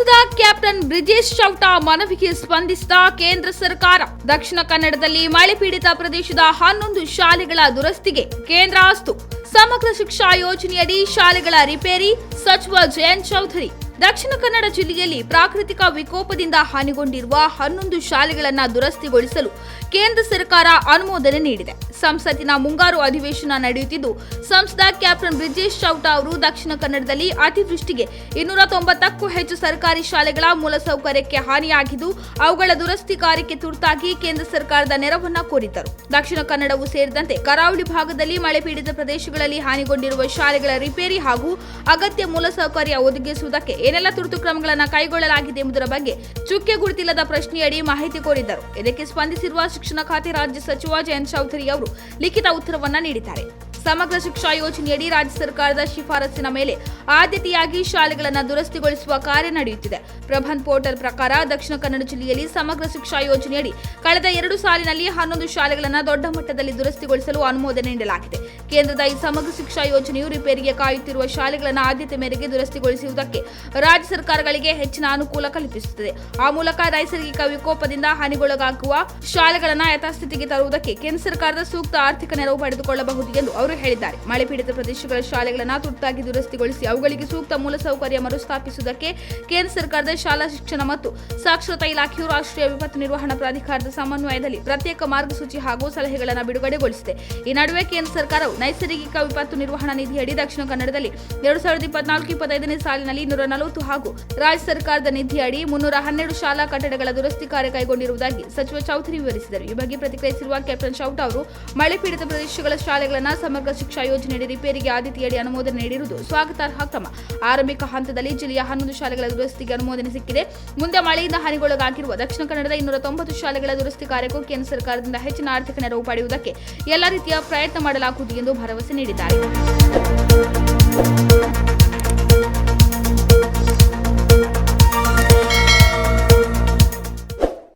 ಸಂಸದ ಕ್ಯಾಪ್ಟನ್ ಬ್ರಿಜೇಶ್ ಚೌಟ ಮನವಿಗೆ ಸ್ಪಂದಿಸಿದ ಕೇಂದ್ರ ಸರ್ಕಾರ. ದಕ್ಷಿಣ ಕನ್ನಡದಲ್ಲಿ ಮಳೆ ಪೀಡಿತ ಪ್ರದೇಶದ 11 ಶಾಲೆಗಳ ದುರಸ್ತಿಗೆ ಕೇಂದ್ರ ಅಸ್ತು. ಸಮಗ್ರ ಶಿಕ್ಷಾ ಯೋಜನೆಯಡಿ ಶಾಲೆಗಳ ರಿಪೇರಿ ಸಚಿವ ಜಯಂತ್ ಚೌಧರಿ. ದಕ್ಷಿಣ ಕನ್ನಡ ಜಿಲ್ಲೆಯಲ್ಲಿ ಪ್ರಾಕೃತಿಕ ವಿಕೋಪದಿಂದ ಹಾನಿಗೊಂಡಿರುವ 11 ಶಾಲೆಗಳನ್ನು ದುರಸ್ತಿಗೊಳಿಸಲು ಕೇಂದ್ರ ಸರ್ಕಾರ ಅನುಮೋದನೆ ನೀಡಿದೆ. ಸಂಸತ್ತಿನ ಮುಂಗಾರು ಅಧಿವೇಶನ ನಡೆಯುತ್ತಿದ್ದು, ಸಂಸದ ಕ್ಯಾಪ್ಟನ್ ಬ್ರಿಜೇಶ್ ಚೌಟ ಅವರು ದಕ್ಷಿಣ ಕನ್ನಡದಲ್ಲಿ ಅತಿವೃಷ್ಟಿಗೆ 290ಕ್ಕೂ ಹೆಚ್ಚು ಸರ್ಕಾರಿ ಶಾಲೆಗಳ ಮೂಲಸೌಕರ್ಯಕ್ಕೆ ಹಾನಿಯಾಗಿದ್ದು, ಅವುಗಳ ದುರಸ್ತಿ ಕಾರ್ಯಕ್ಕೆ ತುರ್ತಾಗಿ ಕೇಂದ್ರ ಸರ್ಕಾರದ ನೆರವನ್ನ ಕೋರಿದ್ದರು. ದಕ್ಷಿಣ ಕನ್ನಡವೂ ಸೇರಿದಂತೆ ಕರಾವಳಿ ಭಾಗದಲ್ಲಿ ಮಳೆ ಪೀಡಿತ ಪ್ರದೇಶಗಳಲ್ಲಿ ಹಾನಿಗೊಂಡಿರುವ ಶಾಲೆಗಳ ರಿಪೇರಿ ಹಾಗೂ ಅಗತ್ಯ ಮೂಲಸೌಕರ್ಯ ಒದಗಿಸುವುದಕ್ಕೆ ಏನೆಲ್ಲ ತುರ್ತು ಕ್ರಮಗಳನ್ನು ಕೈಗೊಳ್ಳಲಾಗಿದೆ ಎಂಬುದರ ಬಗ್ಗೆ ಚುಕ್ಕೆ ಗುರುತಿಲ್ಲದ ಪ್ರಶ್ನೆಯಡಿ ಮಾಹಿತಿ ಕೋರಿದ್ದರು. ಇದಕ್ಕೆ ಸ್ಪಂದಿಸಿರುವ ಶಿಕ್ಷಣ ಖಾತೆ ರಾಜ್ಯ ಸಚಿವ ಜಯಂತ್ ಚೌಧರಿ ಅವರು ಲಿಖಿತ ಉತ್ತರವನ್ನ ನೀಡಿದ್ದಾರೆ. ಸಮಗ್ರ ಶಿಕ್ಷಾ ಯೋಜನೆಯಡಿ ರಾಜ್ಯ ಸರ್ಕಾರದ ಶಿಫಾರಸಿನ ಮೇಲೆ ಆದ್ಯತೆಯಾಗಿ ಶಾಲೆಗಳನ್ನು ದುರಸ್ತಿಗೊಳಿಸುವ ಕಾರ್ಯ ನಡೆಯುತ್ತಿದೆ. ಪ್ರಬಂಧ್ ಪೋರ್ಟಲ್ ಪ್ರಕಾರ ದಕ್ಷಿಣ ಕನ್ನಡ ಜಿಲ್ಲೆಯಲ್ಲಿ ಸಮಗ್ರ ಶಿಕ್ಷಾ ಯೋಜನೆಯಡಿ ಕಳೆದ 2 ಸಾಲಿನಲ್ಲಿ 11 ಶಾಲೆಗಳನ್ನು ದೊಡ್ಡ ಮಟ್ಟದಲ್ಲಿ ದುರಸ್ತಿಗೊಳಿಸಲು ಅನುಮೋದನೆ ನೀಡಲಾಗಿದೆ. ಕೇಂದ್ರದ ಈ ಸಮಗ್ರ ಶಿಕ್ಷಾ ಯೋಜನೆಯು ರಿಪೇರಿಗೆ ಕಾಯುತ್ತಿರುವ ಶಾಲೆಗಳನ್ನು ಆದ್ಯತೆ ಮೇರೆಗೆ ದುರಸ್ತಿಗೊಳಿಸುವುದಕ್ಕೆ ರಾಜ್ಯ ಸರ್ಕಾರಗಳಿಗೆ ಹೆಚ್ಚಿನ ಅನುಕೂಲ ಕಲ್ಪಿಸುತ್ತದೆ. ಆ ಮೂಲಕ ನೈಸರ್ಗಿಕ ವಿಕೋಪದಿಂದ ಹಾನಿಗೊಳಗಾಗುವ ಶಾಲೆಗಳನ್ನು ಯಥಾಸ್ಥಿತಿಗೆ ತರುವುದಕ್ಕೆ ಕೇಂದ್ರ ಸರ್ಕಾರದ ಸೂಕ್ತ ಆರ್ಥಿಕ ನೆರವು ಪಡೆದುಕೊಳ್ಳಬಹುದು ಎಂದು ಅವರು ಹೇಳಿದ್ದಾರೆ. ಮಳೆ ಪೀಡಿತ ಪ್ರದೇಶಗಳ ಶಾಲೆಗಳನ್ನು ತುರ್ತಾಗಿ ದುರಸ್ತಿಗೊಳಿಸಿ ಅವುಗಳಿಗೆ ಸೂಕ್ತ ಮೂಲಸೌಕರ್ಯ ಮರುಸ್ಥಾಪಿಸುವುದಕ್ಕೆ ಕೇಂದ್ರ ಸರ್ಕಾರದ ಶಾಲಾ ಶಿಕ್ಷಣ ಮತ್ತು ಸಾಕ್ಷರತಾ ಇಲಾಖೆಯು ರಾಷ್ಟ್ರೀಯ ವಿಪತ್ತು ನಿರ್ವಹಣಾ ಪ್ರಾಧಿಕಾರದ ಸಮನ್ವಯದಲ್ಲಿ ಪ್ರತ್ಯೇಕ ಮಾರ್ಗಸೂಚಿ ಹಾಗೂ ಸಲಹೆಗಳನ್ನು ಬಿಡುಗಡೆಗೊಳಿಸಿದೆ. ಈ ನಡುವೆ ಕೇಂದ್ರ ಸರ್ಕಾರವು ನೈಸರ್ಗಿಕ ವಿಪತ್ತು ನಿರ್ವಹಣಾ ನಿಧಿಯಡಿ ದಕ್ಷಿಣ ಕನ್ನಡದಲ್ಲಿ 2024-25ನೇ ಸಾಲಿನಲ್ಲಿ 240 ಹಾಗೂ ರಾಜ್ಯ ಸರ್ಕಾರದ ನಿಧಿಯಡಿ 312 ಶಾಲಾ ಕಟ್ಟಡಗಳ ದುರಸ್ತಿ ಕಾರ್ಯ ಕೈಗೊಂಡಿರುವುದಾಗಿ ಸಚಿವ ಚೌಧರಿ ವಿವರಿಸಿದರು. ಈ ಬಗ್ಗೆ ಪ್ರತಿಕ್ರಿಯಿಸಿರುವ ಕ್ಯಾಪ್ಟನ್ ಚೌಟ ಅವರು ಮಳೆ ಪೀಡಿತ ಪ್ರದೇಶಗಳ ಶಾಲೆಗಳನ್ನು ಸಮಗ್ರ ಶಿಕ್ಷಾ ಯೋಜನೆಯಡಿ ರಿಪೇರಿಗೆ ಆದ್ಯತೆಯಡಿ ಅನುಮೋದನೆ ನೀಡಿರುವುದು ಸ್ವಾಗತಾರ್ಹ ಕ್ರಮ. ಆರಂಭಿಕ ಹಂತದಲ್ಲಿ ಜಿಲ್ಲೆಯ 11 ಶಾಲೆಗಳ ದುರಸ್ತಿಗೆ ಅನುಮೋದನೆ ಸಿಕ್ಕಿದೆ. ಮುಂದೆ ಮಳೆಯಿಂದ ಹಾನಿಗೊಳಗಾಗಿರುವ ದಕ್ಷಿಣ ಕನ್ನಡದ 290 ಶಾಲೆಗಳ ದುರಸ್ತಿ ಕಾರ್ಯಕ್ಕೂ ಕೇಂದ್ರ ಸರ್ಕಾರದಿಂದ ಹೆಚ್ಚಿನ ಆರ್ಥಿಕ ನೆರವು ಪಡೆಯುವುದಕ್ಕೆ ಎಲ್ಲ ರೀತಿಯ ಪ್ರಯತ್ನ ಮಾಡಲಾಗುವುದು ಎಂದು ಭರವಸೆ ನೀಡಿದ್ದಾರೆ.